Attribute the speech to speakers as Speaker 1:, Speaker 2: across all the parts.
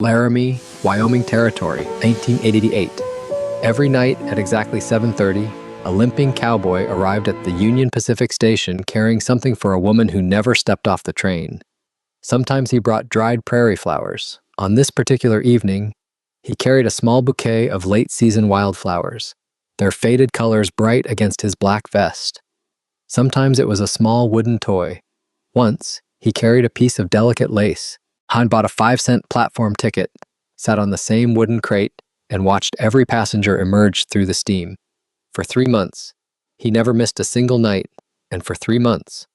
Speaker 1: Laramie, Wyoming Territory, 1988. Every night at exactly 7:30, a limping cowboy arrived at the Union Pacific Station carrying something for a woman who never stepped off the train. Sometimes he brought dried prairie flowers. On this particular evening, he carried a small bouquet of late-season wildflowers, their faded colors bright against his black vest. Sometimes it was a small wooden toy. Once, he carried a piece of delicate lace. Han bought a 5-cent platform ticket, sat on the same wooden crate, and watched every passenger emerge through the steam. For 3 months, he never missed a single night, and for 3 months,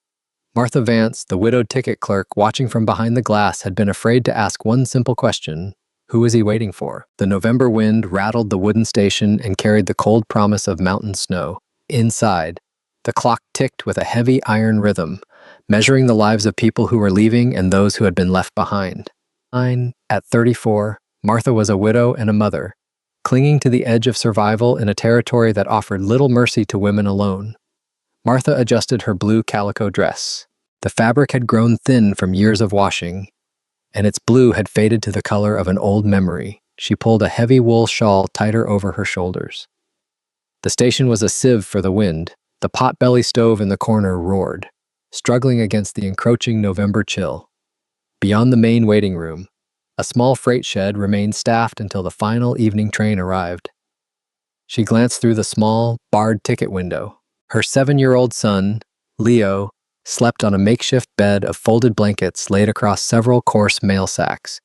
Speaker 1: Martha Vance, the widowed ticket clerk watching from behind the glass, had been afraid to ask one simple question: who was he waiting for? The November wind rattled the wooden station and carried the cold promise of mountain snow. Inside, the clock ticked with a heavy iron rhythm, measuring the lives of people who were leaving and those who had been left behind. At 34, Martha was a widow and a mother, clinging to the edge of survival in a territory that offered little mercy to women alone. Martha adjusted her blue calico dress. The fabric had grown thin from years of washing, and its blue had faded to the color of an old memory. She pulled a heavy wool shawl tighter over her shoulders. The station was a sieve for the wind. The potbelly stove in the corner roared, struggling against the encroaching November chill. Beyond the main waiting room, a small freight shed remained staffed until the final evening train arrived. She glanced through the small, barred ticket window. Her 7-year-old son, Leo, slept on a makeshift bed of folded blankets laid across several coarse mail sacks.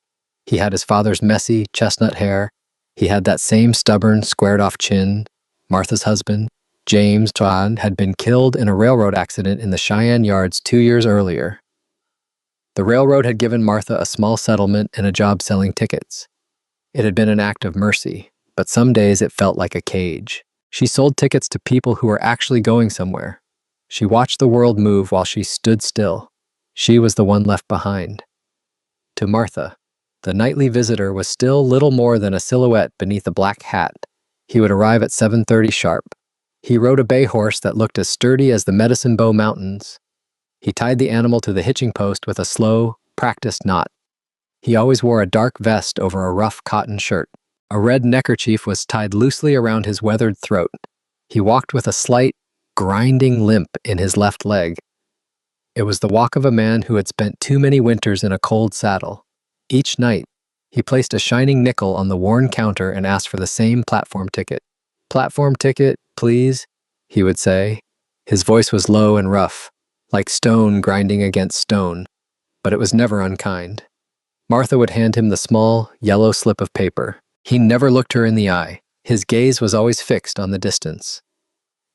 Speaker 1: He had his father's messy, chestnut hair. He had that same stubborn, squared-off chin. Martha's husband, James Twan, had been killed in a railroad accident in the Cheyenne Yards 2 years earlier. The railroad had given Martha a small settlement and a job selling tickets. It had been an act of mercy, but some days it felt like a cage. She sold tickets to people who were actually going somewhere. She watched the world move while she stood still. She was the one left behind. To Martha, the nightly visitor was still little more than a silhouette beneath a black hat. He would arrive at 7:30 sharp. He rode a bay horse that looked as sturdy as the Medicine Bow Mountains. He tied the animal to the hitching post with a slow, practiced knot. He always wore a dark vest over a rough cotton shirt. A red neckerchief was tied loosely around his weathered throat. He walked with a slight, grinding limp in his left leg. It was the walk of a man who had spent too many winters in a cold saddle. Each night, he placed a shining nickel on the worn counter and asked for the same platform ticket. "Platform ticket, please," he would say. His voice was low and rough, like stone grinding against stone, but it was never unkind. Martha would hand him the small, yellow slip of paper. He never looked her in the eye. His gaze was always fixed on the distance.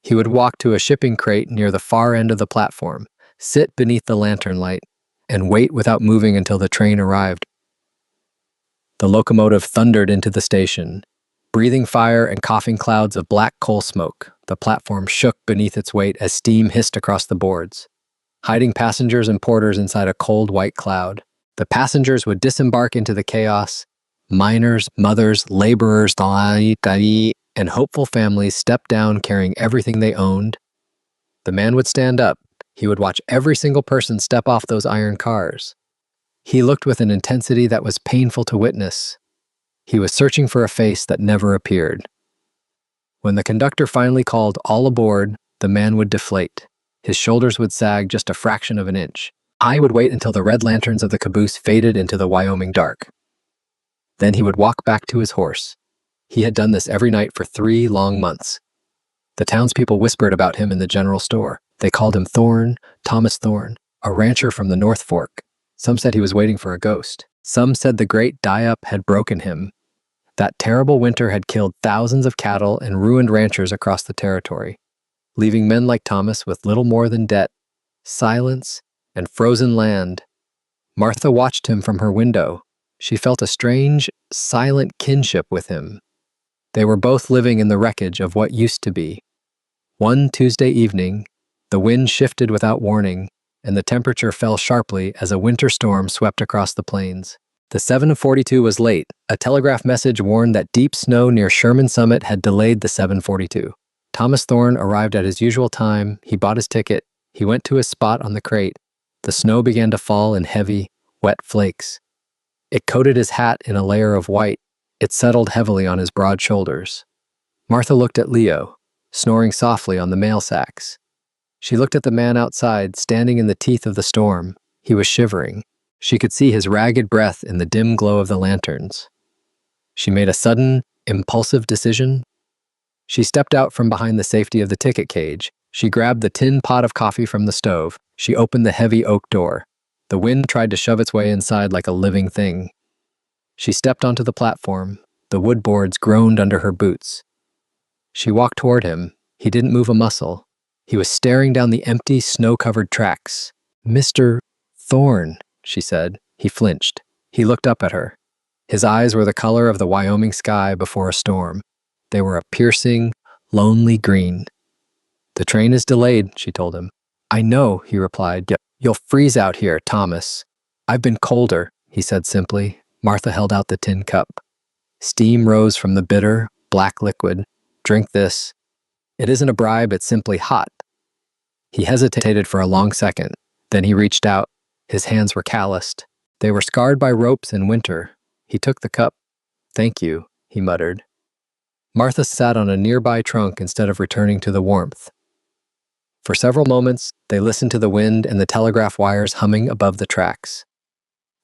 Speaker 1: He would walk to a shipping crate near the far end of the platform, sit beneath the lantern light, and wait without moving until the train arrived. The locomotive thundered into the station, breathing fire and coughing clouds of black coal smoke. The platform shook beneath its weight as steam hissed across the boards, hiding passengers and porters inside a cold white cloud. The passengers would disembark into the chaos. Miners, mothers, laborers, and hopeful families stepped down carrying everything they owned. The man would stand up. He would watch every single person step off those iron cars. He looked with an intensity that was painful to witness. He was searching for a face that never appeared. When the conductor finally called all aboard, the man would deflate. His shoulders would sag just a fraction of an inch. I would wait until the red lanterns of the caboose faded into the Wyoming dark. Then he would walk back to his horse. He had done this every night for 3 long months. The townspeople whispered about him in the general store. They called him Thorne, Thomas Thorne, a rancher from the North Fork. Some said he was waiting for a ghost. Some said the great die-up had broken him. That terrible winter had killed thousands of cattle and ruined ranchers across the territory, leaving men like Thomas with little more than debt, silence, and frozen land. Martha watched him from her window. She felt a strange, silent kinship with him. They were both living in the wreckage of what used to be. One Tuesday evening, the wind shifted without warning, and the temperature fell sharply as a winter storm swept across the plains. The 7:42 was late. A telegraph message warned that deep snow near Sherman Summit had delayed the 7:42. Thomas Thorne arrived at his usual time. He bought his ticket. He went to his spot on the crate. The snow began to fall in heavy, wet flakes. It coated his hat in a layer of white. It settled heavily on his broad shoulders. Martha looked at Leo, snoring softly on the mail sacks. She looked at the man outside, standing in the teeth of the storm. He was shivering. She could see his ragged breath in the dim glow of the lanterns. She made a sudden, impulsive decision. She stepped out from behind the safety of the ticket cage. She grabbed the tin pot of coffee from the stove. She opened the heavy oak door. The wind tried to shove its way inside like a living thing. She stepped onto the platform. The wood boards groaned under her boots. She walked toward him. He didn't move a muscle. He was staring down the empty, snow-covered tracks. "Mr. Thorne," she said. He flinched. He looked up at her. His eyes were the color of the Wyoming sky before a storm. They were a piercing, lonely green. "The train is delayed," she told him. "I know," he replied. "You'll freeze out here, Thomas." "I've been colder," he said simply. Martha held out the tin cup. Steam rose from the bitter, black liquid. "Drink this." "It isn't a bribe, it's simply hot." He hesitated for a long second. Then he reached out. His hands were calloused. They were scarred by ropes in winter. He took the cup. "Thank you," he muttered. Martha sat on a nearby trunk instead of returning to the warmth. For several moments, they listened to the wind and the telegraph wires humming above the tracks.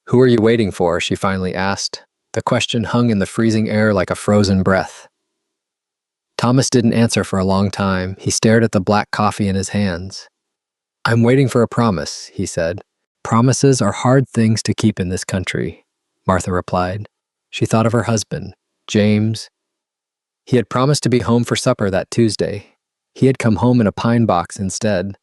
Speaker 1: "Who are you waiting for?" she finally asked. The question hung in the freezing air like a frozen breath. Thomas didn't answer for a long time. He stared at the black coffee in his hands. "I'm waiting for a promise," he said. "Promises are hard things to keep in this country," Martha replied. She thought of her husband, James. He had promised to be home for supper that Tuesday. He had come home in a pine box instead.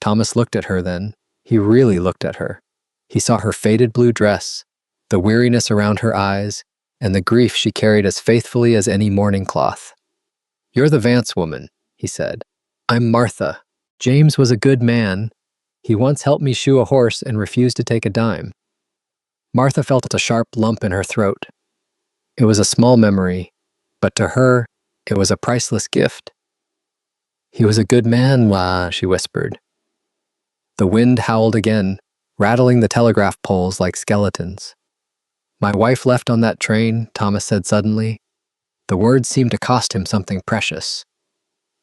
Speaker 1: Thomas looked at her then. He really looked at her. He saw her faded blue dress, the weariness around her eyes, and the grief she carried as faithfully as any mourning cloth. "You're the Vance woman," he said. "I'm Martha. James was a good man. He once helped me shoe a horse and refused to take a dime." Martha felt a sharp lump in her throat. It was a small memory, but to her, it was a priceless gift. "He was a good man, she whispered. The wind howled again, rattling the telegraph poles like skeletons. "My wife left on that train," Thomas said suddenly. The words seemed to cost him something precious.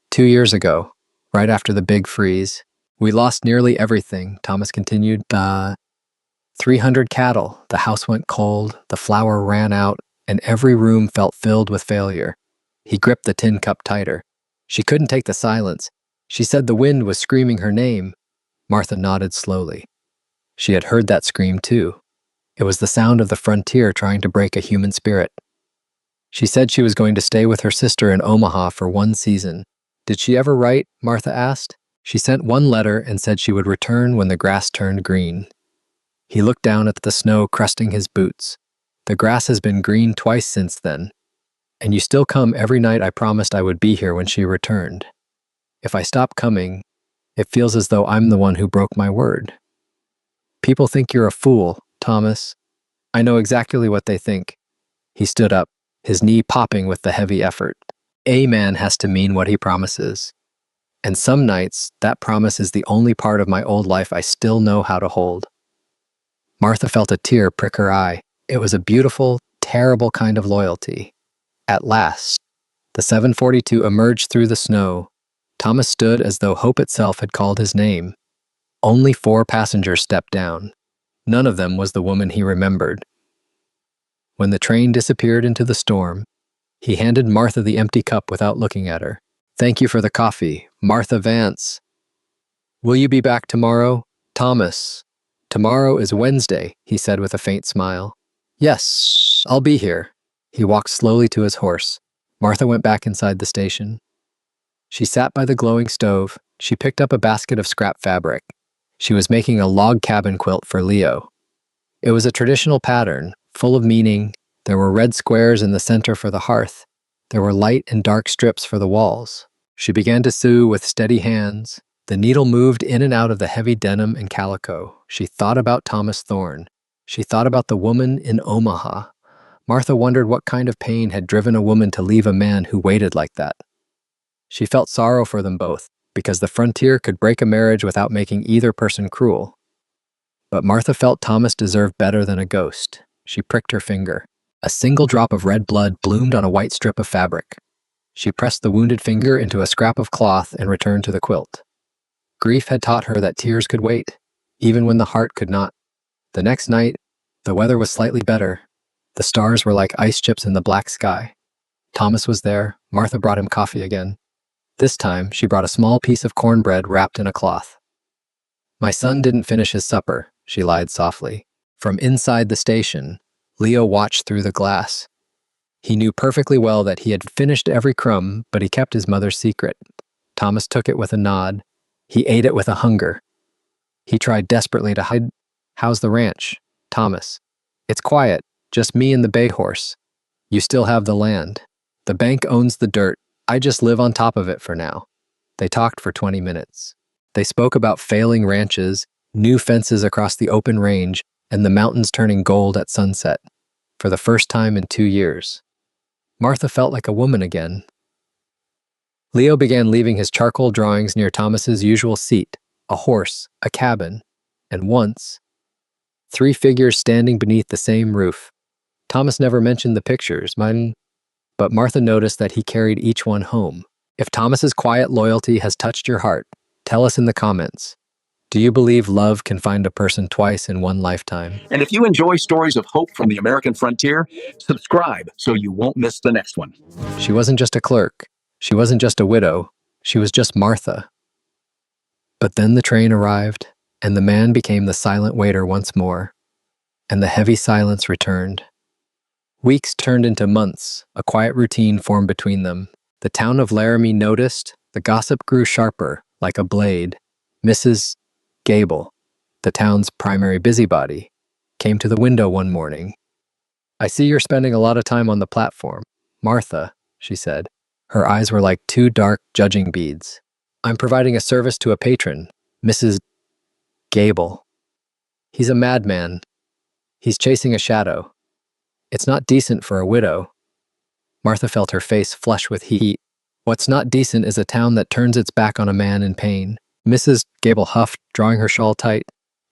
Speaker 1: 2 years ago, right after the big freeze, we lost nearly everything," Thomas continued. 300 cattle, the house went cold, the flour ran out, and every room felt filled with failure. He gripped the tin cup tighter. She couldn't take the silence. She said the wind was screaming her name. Martha nodded slowly. She had heard that scream too. It was the sound of the frontier trying to break a human spirit. She said she was going to stay with her sister in Omaha for 1 season. "Did she ever write?" Martha asked. "She sent 1 letter and said she would return when the grass turned green." He looked down at the snow crusting his boots. "The grass has been green twice since then. And you still come every night I promised I would be here when she returned. If I stop coming, it feels as though I'm the one who broke my word." "People think you're a fool, Thomas." "I know exactly what they think." He stood up, his knee popping with the heavy effort. "A man has to mean what he promises. And some nights, that promise is the only part of my old life I still know how to hold." Martha felt a tear prick her eye. It was a beautiful, terrible kind of loyalty. At last, the 742 emerged through the snow. Thomas stood as though hope itself had called his name. Only 4 passengers stepped down. None of them was the woman he remembered. When the train disappeared into the storm, he handed Martha the empty cup without looking at her. "Thank you for the coffee, Martha Vance." "Will you be back tomorrow, Thomas?" "Tomorrow is Wednesday," he said with a faint smile. "Yes, I'll be here." He walked slowly to his horse. Martha went back inside the station. She sat by the glowing stove. She picked up a basket of scrap fabric. She was making a log cabin quilt for Leo. It was a traditional pattern, full of meaning. There were red squares in the center for the hearth. There were light and dark strips for the walls. She began to sew with steady hands. The needle moved in and out of the heavy denim and calico. She thought about Thomas Thorne. She thought about the woman in Omaha. Martha wondered what kind of pain had driven a woman to leave a man who waited like that. She felt sorrow for them both, because the frontier could break a marriage without making either person cruel. But Martha felt Thomas deserved better than a ghost. She pricked her finger. A single drop of red blood bloomed on a white strip of fabric. She pressed the wounded finger into a scrap of cloth and returned to the quilt. Grief had taught her that tears could wait, even when the heart could not. The next night, the weather was slightly better. The stars were like ice chips in the black sky. Thomas was there. Martha brought him coffee again. This time, she brought a small piece of cornbread wrapped in a cloth. "My son didn't finish his supper," she lied softly. From inside the station, Leo watched through the glass. He knew perfectly well that he had finished every crumb, but he kept his mother's secret. Thomas took it with a nod. He ate it with a hunger. He tried desperately to hide. "How's the ranch, Thomas?" "It's quiet, just me and the bay horse." "You still have the land. The bank owns the dirt. I just live on top of it for now." They talked for 20 minutes. They spoke about failing ranches, new fences across the open range, and the mountains turning gold at sunset. For the first time in 2 years, Martha felt like a woman again. Leo began leaving his charcoal drawings near Thomas's usual seat, a horse, a cabin, and once, 3 figures standing beneath the same roof. Thomas never mentioned the pictures, but Martha noticed that he carried each one home. If Thomas's quiet loyalty has touched your heart, tell us in the comments. Do you believe love can find a person twice in one lifetime?
Speaker 2: And if you enjoy stories of hope from the American frontier, subscribe so you won't miss the next one.
Speaker 1: She wasn't just a clerk. She wasn't just a widow. She was just Martha. But then the train arrived, and the man became the silent waiter once more, and the heavy silence returned. Weeks turned into months, a quiet routine formed between them. The town of Laramie noticed, the gossip grew sharper, like a blade. Mrs. Gable, the town's primary busybody, came to the window one morning. "I see you're spending a lot of time on the platform, Martha," she said. Her eyes were like 2 dark, judging beads. "I'm providing a service to a patron, Mrs. Gable. He's a madman. He's chasing a shadow. It's not decent for a widow." Martha felt her face flush with heat. "What's not decent is a town that turns its back on a man in pain." Mrs. Gable huffed, drawing her shawl tight.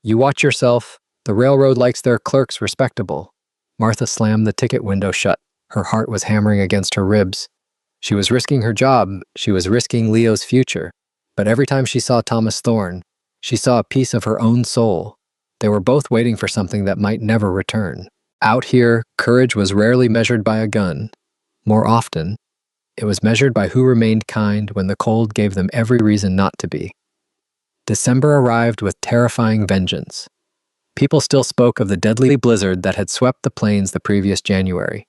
Speaker 1: "You watch yourself. The railroad likes their clerks respectable." Martha slammed the ticket window shut. Her heart was hammering against her ribs. She was risking her job. She was risking Leo's future. But every time she saw Thomas Thorne, she saw a piece of her own soul. They were both waiting for something that might never return. Out here, courage was rarely measured by a gun. More often, it was measured by who remained kind when the cold gave them every reason not to be. December arrived with terrifying vengeance. People still spoke of the deadly blizzard that had swept the plains the previous January.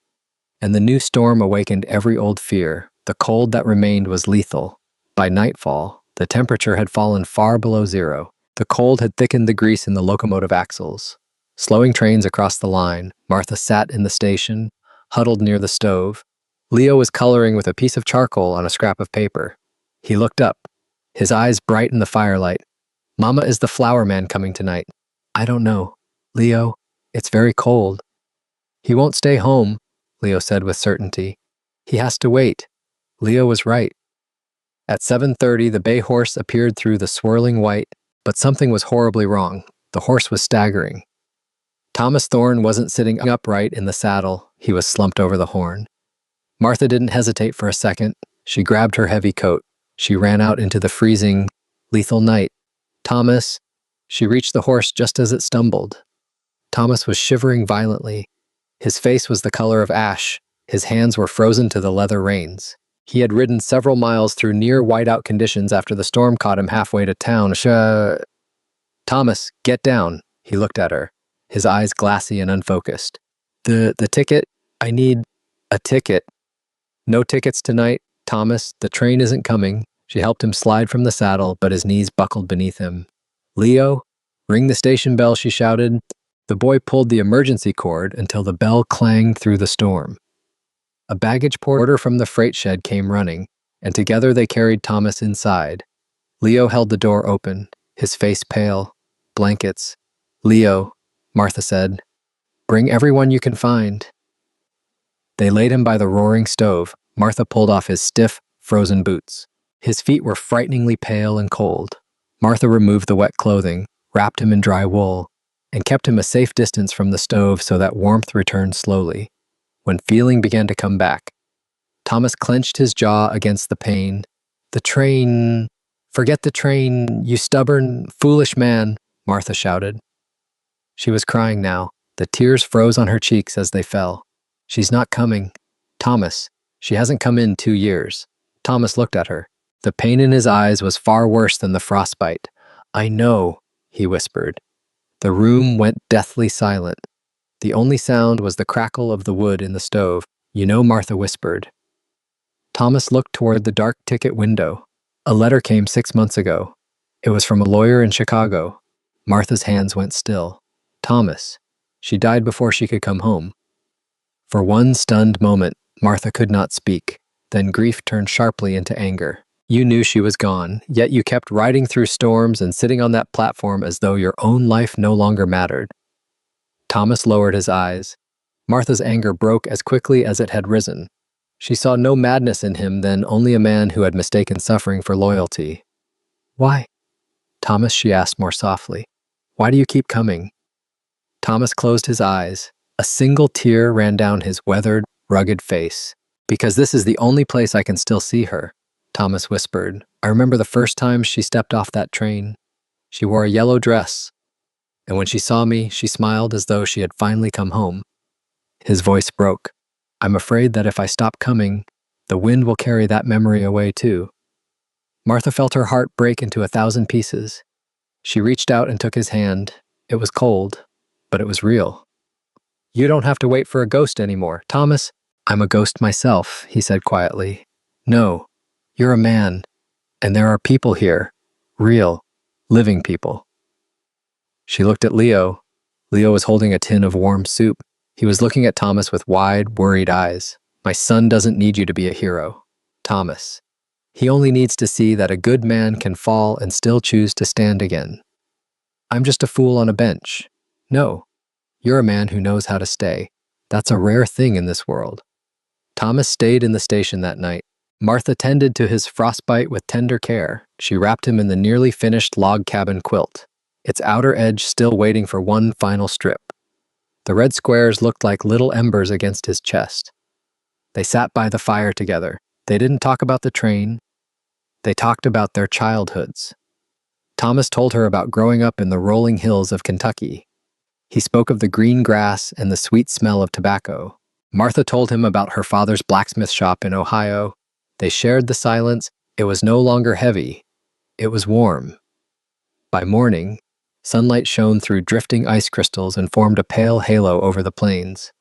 Speaker 1: And the new storm awakened every old fear. The cold that remained was lethal. By nightfall, the temperature had fallen far below zero. The cold had thickened the grease in the locomotive axles. Slowing trains across the line, Martha sat in the station, huddled near the stove. Leo was coloring with a piece of charcoal on a scrap of paper. He looked up, his eyes bright in the firelight. "Mama, is the flower man coming tonight?" "I don't know. Leo, it's very cold." "He won't stay home," Leo said with certainty. "He has to wait." Leo was right. At 7:30, the bay horse appeared through the swirling white, but something was horribly wrong. The horse was staggering. Thomas Thorne wasn't sitting upright in the saddle. He was slumped over the horn. Martha didn't hesitate for a second. She grabbed her heavy coat. She ran out into the freezing, lethal night. "Thomas," she reached the horse just as it stumbled. Thomas was shivering violently. His face was the color of ash. His hands were frozen to the leather reins. He had ridden several miles through near whiteout conditions after the storm caught him halfway to town. "Thomas, get down." He looked at her, his eyes glassy and unfocused. The ticket? I need a ticket." "No tickets tonight, Thomas. The train isn't coming." She helped him slide from the saddle, but his knees buckled beneath him. "Leo, ring the station bell," she shouted. The boy pulled the emergency cord until the bell clanged through the storm. A baggage porter from the freight shed came running, and together they carried Thomas inside. Leo held the door open, his face pale. "Blankets." "Leo," Martha said, "bring everyone you can find." They laid him by the roaring stove. Martha pulled off his stiff, frozen boots. His feet were frighteningly pale and cold. Martha removed the wet clothing, wrapped him in dry wool. and kept him a safe distance from the stove so that warmth returned slowly. When feeling began to come back, Thomas clenched his jaw against the pane. "The train! Forget the train, you stubborn, foolish man," Martha shouted. She was crying now. The tears froze on her cheeks as they fell. "She's not coming. Thomas, she hasn't come in 2 years." Thomas looked at her. The pain in his eyes was far worse than the frostbite. "I know," he whispered. The room went deathly silent. The only sound was the crackle of the wood in the stove. "You know," Martha whispered. Thomas looked toward the dark ticket window. A letter came 6 months ago. It was from a lawyer in Chicago. Martha's hands went still. "Thomas, she died before she could come home." For one stunned moment, Martha could not speak. Then grief turned sharply into anger. "You knew she was gone, yet you kept riding through storms and sitting on that platform as though your own life no longer mattered." Thomas lowered his eyes. Martha's anger broke as quickly as it had risen. She saw no madness in him then, only a man who had mistaken suffering for loyalty. "Why?" "Thomas," she asked more softly, "why do you keep coming?" Thomas closed his eyes. A single tear ran down his weathered, rugged face. "Because this is the only place I can still see her," Thomas whispered. "I remember the first time she stepped off that train. She wore a yellow dress, and when she saw me, she smiled as though she had finally come home." His voice broke. "I'm afraid that if I stop coming, the wind will carry that memory away too." Martha felt her heart break into 1,000 pieces. She reached out and took his hand. It was cold, but it was real. "You don't have to wait for a ghost anymore, Thomas." "I'm a ghost myself," he said quietly. "No, you're a man, and there are people here. Real, living people." She looked at Leo. Leo was holding a tin of warm soup. He was looking at Thomas with wide, worried eyes. "My son doesn't need you to be a hero, Thomas. He only needs to see that a good man can fall and still choose to stand again. I'm just a fool on a bench. No, you're a man who knows how to stay. That's a rare thing in this world." Thomas stayed in the station that night. Martha tended to his frostbite with tender care. She wrapped him in the nearly finished log cabin quilt, its outer edge still waiting for one final strip. The red squares looked like little embers against his chest. They sat by the fire together. They didn't talk about the train. They talked about their childhoods. Thomas told her about growing up in the rolling hills of Kentucky. He spoke of the green grass and the sweet smell of tobacco. Martha told him about her father's blacksmith shop in Ohio. They shared the silence. It was no longer heavy. It was warm. By morning, sunlight shone through drifting ice crystals and formed a pale halo over the plains.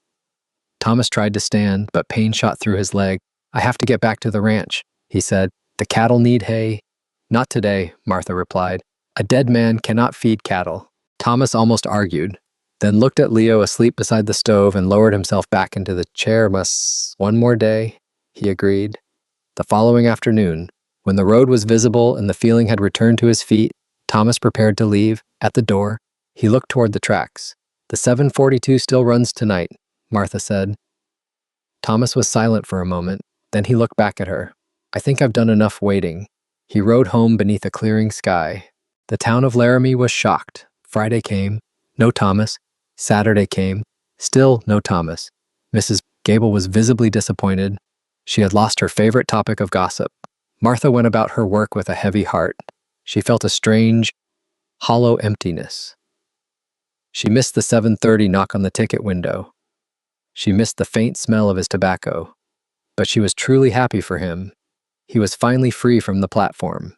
Speaker 1: Thomas tried to stand, but pain shot through his leg. "I have to get back to the ranch," he said. "The cattle need hay." "Not today," Martha replied. "A dead man cannot feed cattle." Thomas almost argued, then looked at Leo asleep beside the stove and lowered himself back into the chair. "One more day," he agreed. The following afternoon, when the road was visible and the feeling had returned to his feet, Thomas prepared to leave. At the door, he looked toward the tracks. "The 742 still runs tonight," Martha said. Thomas was silent for a moment. Then he looked back at her. "I think I've done enough waiting." He rode home beneath a clearing sky. The town of Laramie was shocked. Friday came. No Thomas. Saturday came. Still no Thomas. Mrs. Gable was visibly disappointed. She had lost her favorite topic of gossip. Martha went about her work with a heavy heart. She felt a strange, hollow emptiness. She missed the 7:30 knock on the ticket window. She missed the faint smell of his tobacco. But she was truly happy for him. He was finally free from the platform.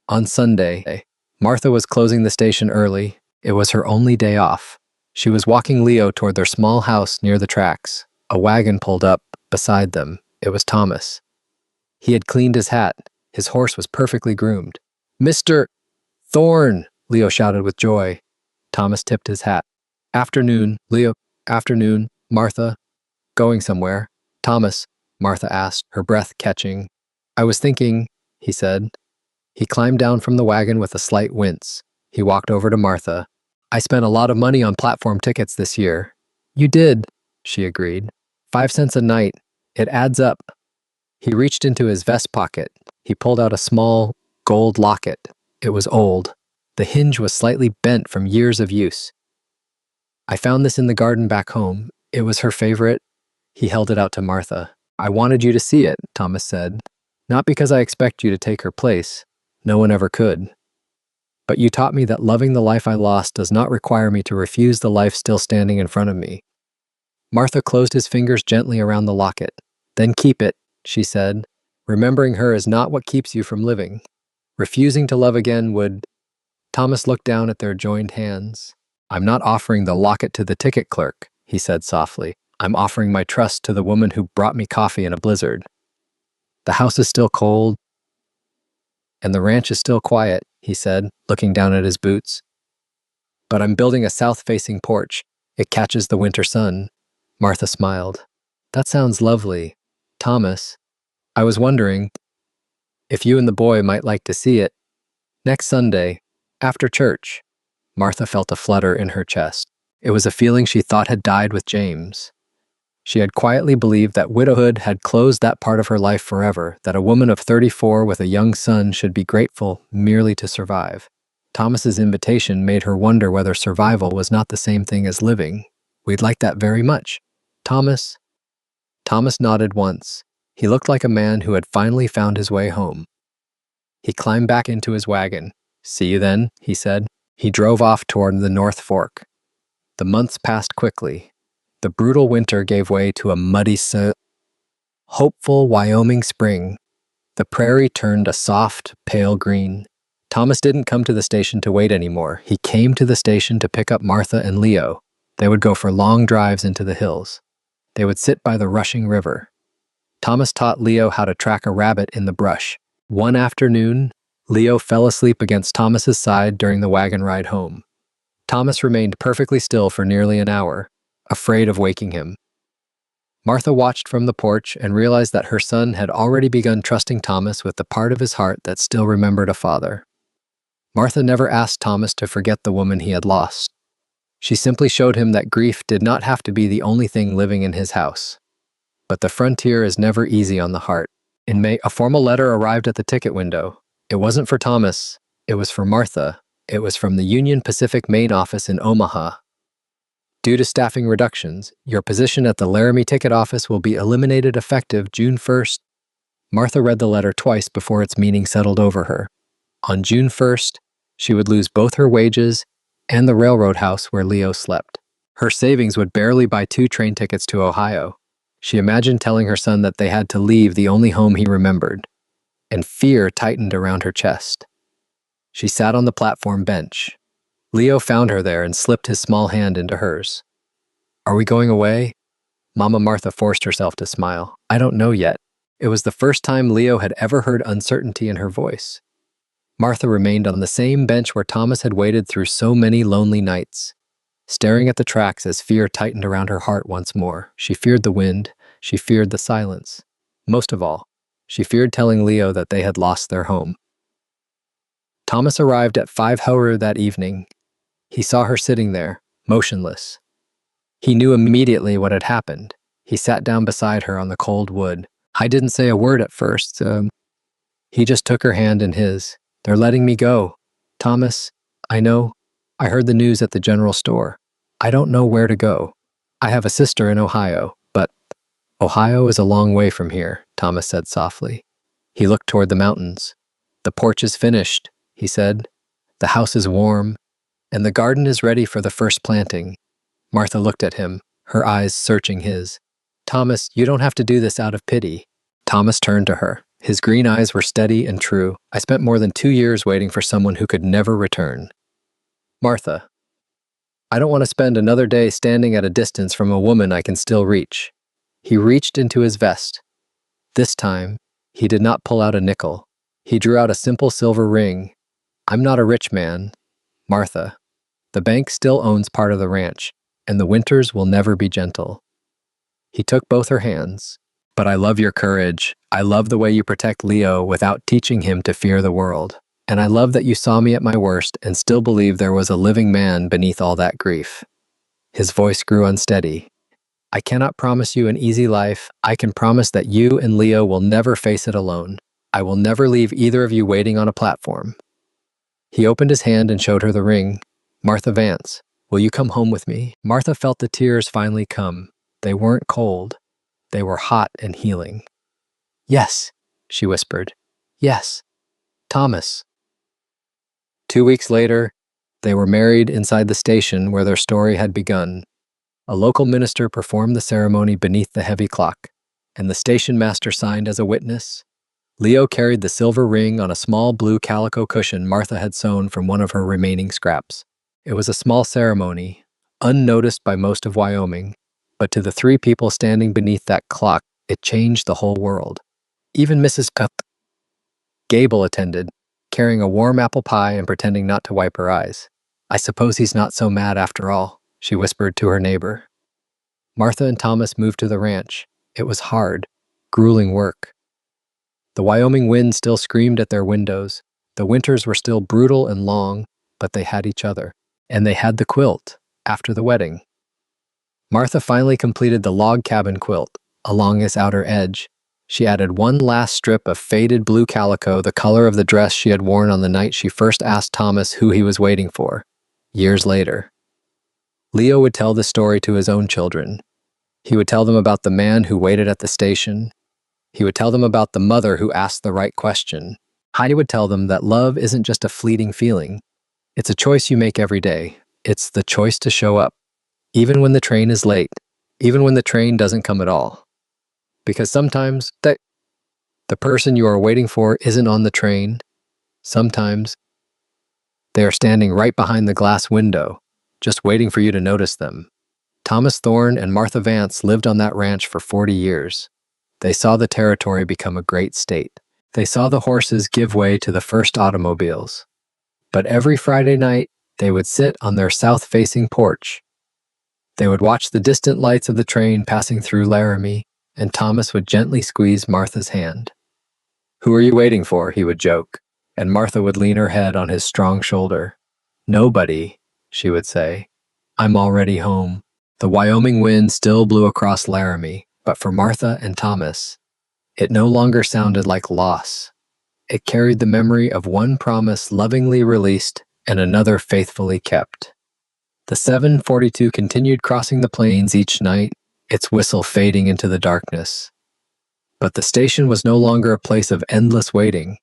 Speaker 1: On Sunday, Martha was closing the station early. It was her only day off. She was walking Leo toward their small house near the tracks. A wagon pulled up beside them. It was Thomas. He had cleaned his hat. His horse was perfectly groomed. "Mr. Thorne!" Leo shouted with joy. Thomas tipped his hat. "Afternoon, Leo." "Afternoon, Martha. Going somewhere?" "Thomas," Martha asked, her breath catching. "I was thinking," he said. He climbed down from the wagon with a slight wince. He walked over to Martha. "I spent a lot of money on platform tickets this year." "You did," she agreed. 5 cents a night. It adds up." He reached into his vest pocket. He pulled out a small gold locket. It was old. The hinge was slightly bent from years of use. I found this in the garden back home. It was her favorite. He held it out to Martha. I wanted you to see it, Thomas said. Not because I expect you to take her place. No one ever could. But you taught me that loving the life I lost does not require me to refuse the life still standing in front of me. Martha closed his fingers gently around the locket. Then keep it, she said. Remembering her is not what keeps you from living. Refusing to love again would. Thomas looked down at their joined hands. I'm not offering the locket to the ticket clerk, he said softly. I'm offering my trust to the woman who brought me coffee in a blizzard. The house is still cold, and the ranch is still quiet, he said, looking down at his boots. But I'm building a south-facing porch. It catches the winter sun. Martha smiled. That sounds lovely. Thomas, I was wondering if you and the boy might like to see it. Next Sunday, after church. Martha felt a flutter in her chest. It was a feeling she thought had died with James. She had quietly believed that widowhood had closed that part of her life forever, that a woman of 34 with a young son should be grateful merely to survive. Thomas's invitation made her wonder whether survival was not the same thing as living. We'd like that very much. Thomas nodded once. He looked like a man who had finally found his way home. He climbed back into his wagon. See you then, he said. He drove off toward the North Fork. The months passed quickly. The brutal winter gave way to a muddy, hopeful Wyoming spring. The prairie turned a soft, pale green. Thomas didn't come to the station to wait anymore. He came to the station to pick up Martha and Leo. They would go for long drives into the hills. They would sit by the rushing river. Thomas taught Leo how to track a rabbit in the brush. One afternoon, Leo fell asleep against Thomas's side during the wagon ride home. Thomas remained perfectly still for nearly an hour, afraid of waking him. Martha watched from the porch and realized that her son had already begun trusting Thomas with the part of his heart that still remembered a father. Martha never asked Thomas to forget the woman he had lost. She simply showed him that grief did not have to be the only thing living in his house. But the frontier is never easy on the heart. In May, a formal letter arrived at the ticket window. It wasn't for Thomas. It was for Martha. It was from the Union Pacific main office in Omaha. Due to staffing reductions, your position at the Laramie ticket office will be eliminated effective June 1st. Martha read the letter twice before its meaning settled over her. On June 1st, she would lose both her wages and the railroad house where Leo slept. Her savings would barely buy 2 train tickets to Ohio. She imagined telling her son that they had to leave the only home he remembered, and fear tightened around her chest. She sat on the platform bench. Leo found her there and slipped his small hand into hers. Are we going away? Mama Martha forced herself to smile. I don't know yet. It was the first time Leo had ever heard uncertainty in her voice. Martha remained on the same bench where Thomas had waited through so many lonely nights, staring at the tracks as fear tightened around her heart once more. She feared the wind. She feared the silence. Most of all, she feared telling Leo that they had lost their home. Thomas arrived at 5 that evening. He saw her sitting there, motionless. He knew immediately what had happened. He sat down beside her on the cold wood. I didn't say a word at first. He just took her hand in his. They're letting me go. Thomas, I know. I heard the news at the general store. I don't know where to go. I have a sister in Ohio, but Ohio is a long way from here, Thomas said softly. He looked toward the mountains. The porch is finished, he said. The house is warm, and the garden is ready for the first planting. Martha looked at him, her eyes searching his. Thomas, you don't have to do this out of pity. Thomas turned to her. His green eyes were steady and true. I spent more than 2 years waiting for someone who could never return. Martha, I don't want to spend another day standing at a distance from a woman I can still reach. He reached into his vest. This time, he did not pull out a nickel. He drew out a simple silver ring. I'm not a rich man, Martha. The bank still owns part of the ranch, and the winters will never be gentle. He took both her hands. But I love your courage. I love the way you protect Leo without teaching him to fear the world. And I love that you saw me at my worst and still believed there was a living man beneath all that grief. His voice grew unsteady. I cannot promise you an easy life. I can promise that you and Leo will never face it alone. I will never leave either of you waiting on a platform. He opened his hand and showed her the ring. Martha Vance. Will you come home with me? Martha felt the tears finally come. They weren't cold. They were hot and healing. Yes, she whispered. Yes, Thomas. 2 weeks later, they were married inside the station where their story had begun. A local minister performed the ceremony beneath the heavy clock, and the station master signed as a witness. Leo carried the silver ring on a small blue calico cushion Martha had sewn from one of her remaining scraps. It was a small ceremony, unnoticed by most of Wyoming, but to the three people standing beneath that clock, it changed the whole world. Even Mrs. Gable attended, carrying a warm apple pie and pretending not to wipe her eyes. I suppose he's not so mad after all, she whispered to her neighbor. Martha and Thomas moved to the ranch. It was hard, grueling work. The Wyoming wind still screamed at their windows. The winters were still brutal and long, but they had each other. And they had the quilt, after the wedding. Martha finally completed the log cabin quilt, along its outer edge. She added one last strip of faded blue calico, the color of the dress she had worn on the night she first asked Thomas who he was waiting for. Years later, Leo would tell the story to his own children. He would tell them about the man who waited at the station. He would tell them about the mother who asked the right question. He would tell them that love isn't just a fleeting feeling. It's a choice you make every day. It's the choice to show up, even when the train is late, even when the train doesn't come at all. Because sometimes the person you are waiting for isn't on the train. Sometimes they are standing right behind the glass window, just waiting for you to notice them. Thomas Thorne and Martha Vance lived on that ranch for 40 years. They saw the territory become a great state. They saw the horses give way to the first automobiles. But every Friday night, they would sit on their south-facing porch. They would watch the distant lights of the train passing through Laramie, and Thomas would gently squeeze Martha's hand. "Who are you waiting for?" he would joke, and Martha would lean her head on his strong shoulder. "Nobody," she would say. "I'm already home." The Wyoming wind still blew across Laramie, but for Martha and Thomas, it no longer sounded like loss. It carried the memory of one promise lovingly released and another faithfully kept. The 742 continued crossing the plains each night, its whistle fading into the darkness. But the station was no longer a place of endless waiting.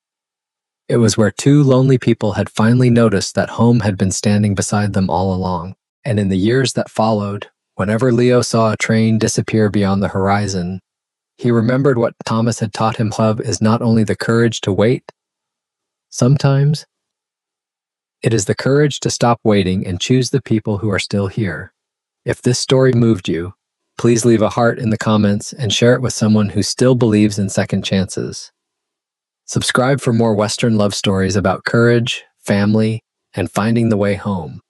Speaker 1: It was where two lonely people had finally noticed that home had been standing beside them all along. And in the years that followed, whenever Leo saw a train disappear beyond the horizon, he remembered what Thomas had taught him. Love is not only the courage to wait. Sometimes, it is the courage to stop waiting and choose the people who are still here. If this story moved you, please leave a heart in the comments and share it with someone who still believes in second chances. Subscribe for more Western love stories about courage, family, and finding the way home.